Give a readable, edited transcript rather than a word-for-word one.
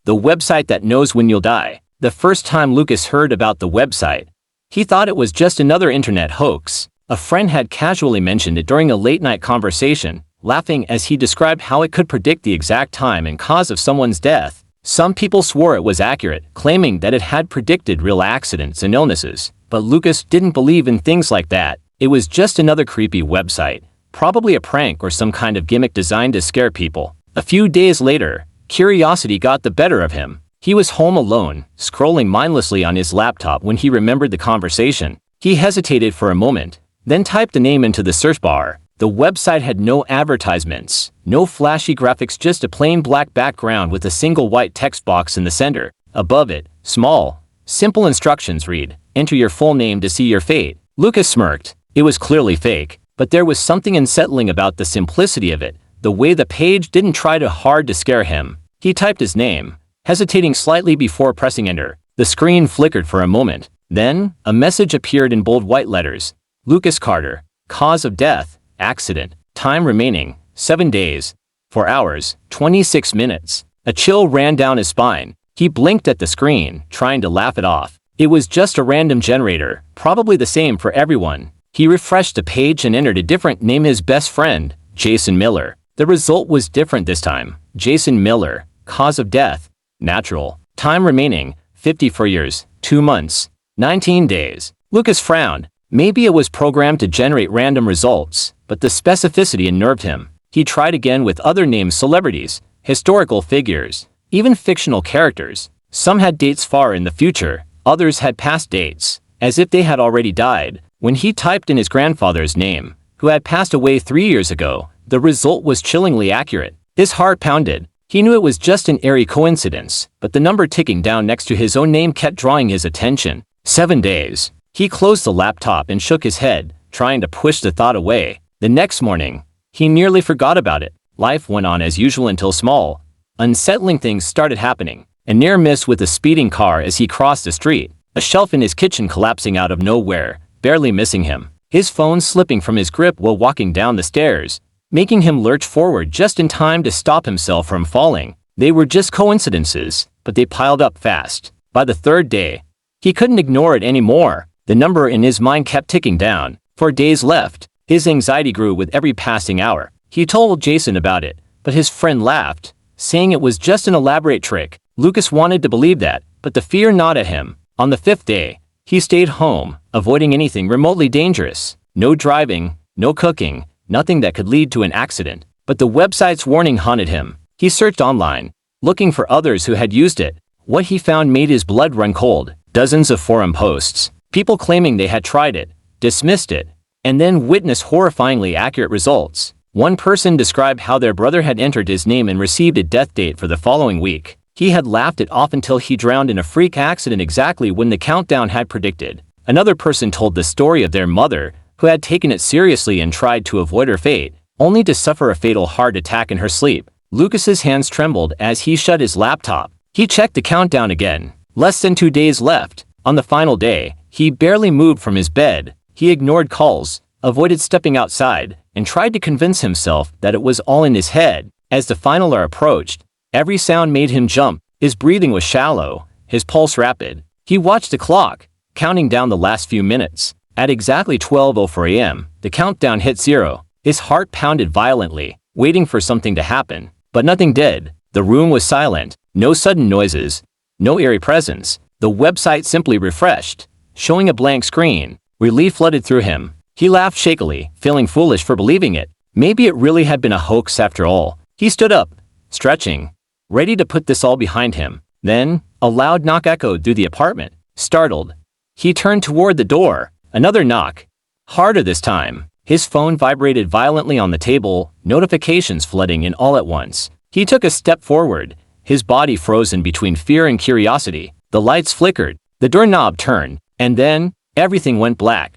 the website that knows when you'll die. The first time Lucas heard about the website, he thought it was just another internet hoax. A friend had casually mentioned it during a late-night conversation, laughing as he described how it could predict the exact time and cause of someone's death. Some people swore it was accurate, claiming that it had predicted real accidents and illnesses. But Lucas didn't believe in things like that. It was just another creepy website, probably a prank or some kind of gimmick designed to scare people. A few days later, curiosity got the better of him. He was home alone, scrolling mindlessly on his laptop when he remembered the conversation. He hesitated for a moment, then typed the name into the search bar. The website had no advertisements, no flashy graphics, just a plain black background with a single white text box in the center. Above it, small, simple instructions read, "Enter your full name to see your fate." Lucas smirked. It was clearly fake, but there was something unsettling about the simplicity of it, the way the page didn't try too hard to scare him. He typed his name, hesitating slightly before pressing enter. The screen flickered for a moment. Then, a message appeared in bold white letters. Lucas Carter. Cause of death, accident. Time remaining, 7 days, 4 hours, 26 minutes. A chill ran down his spine. He blinked at the screen, trying to laugh it off. It was just a random generator, probably the same for everyone. He refreshed the page and entered a different name, his best friend, Jason Miller. The result was different this time. Jason Miller. Cause of death, natural. Time remaining, 54 years, 2 months, 19 days. Lucas frowned. Maybe it was programmed to generate random results, but the specificity unnerved him. He tried again with other named celebrities, historical figures, even fictional characters. Some had dates far in the future, others had past dates, as if they had already died. When he typed in his grandfather's name, who had passed away 3 years ago, the result was chillingly accurate. His heart pounded. He knew it was just an eerie coincidence, but the number ticking down next to his own name kept drawing his attention. 7 days. He closed the laptop and shook his head, trying to push the thought away. The next morning, he nearly forgot about it. Life went on as usual until small, unsettling things started happening. A near miss with a speeding car as he crossed the street, a shelf in his kitchen collapsing out of nowhere, barely missing him, his phone slipping from his grip while walking down the stairs, making him lurch forward just in time to stop himself from falling. They were just coincidences, but they piled up fast. By the third day, he couldn't ignore it anymore. The number in his mind kept ticking down. 4 days left. His anxiety grew with every passing hour. He told Jason about it, but his friend laughed, saying it was just an elaborate trick. Lucas wanted to believe that, but the fear gnawed at him. On the 5th day, he stayed home, avoiding anything remotely dangerous. No driving, no cooking, nothing that could lead to an accident. But the website's warning haunted him. He searched online, looking for others who had used it. What he found made his blood run cold. Dozens of forum posts. People claiming they had tried it, dismissed it, and then witnessed horrifyingly accurate results. One person described how their brother had entered his name and received a death date for the following week. He had laughed it off until he drowned in a freak accident exactly when the countdown had predicted. Another person told the story of their mother, who had taken it seriously and tried to avoid her fate, only to suffer a fatal heart attack in her sleep. Lucas's hands trembled as he shut his laptop. He checked the countdown again. Less than 2 days left. On the final day, he barely moved from his bed. He ignored calls, avoided stepping outside, and tried to convince himself that it was all in his head. As the final hour approached, every sound made him jump. His breathing was shallow, his pulse rapid. He watched the clock, counting down the last few minutes. At exactly 12:04 a.m., the countdown hit 0. His heart pounded violently, waiting for something to happen. But nothing did. The room was silent. No sudden noises. No eerie presence. The website simply refreshed, showing a blank screen. Relief flooded through him. He laughed shakily, feeling foolish for believing it. Maybe it really had been a hoax after all. He stood up, stretching, ready to put this all behind him. Then, a loud knock echoed through the apartment. Startled, he turned toward the door. Another knock. Harder this time. His phone vibrated violently on the table, notifications flooding in all at once. He took a step forward, his body frozen between fear and curiosity. The lights flickered, the doorknob turned, and then, everything went black.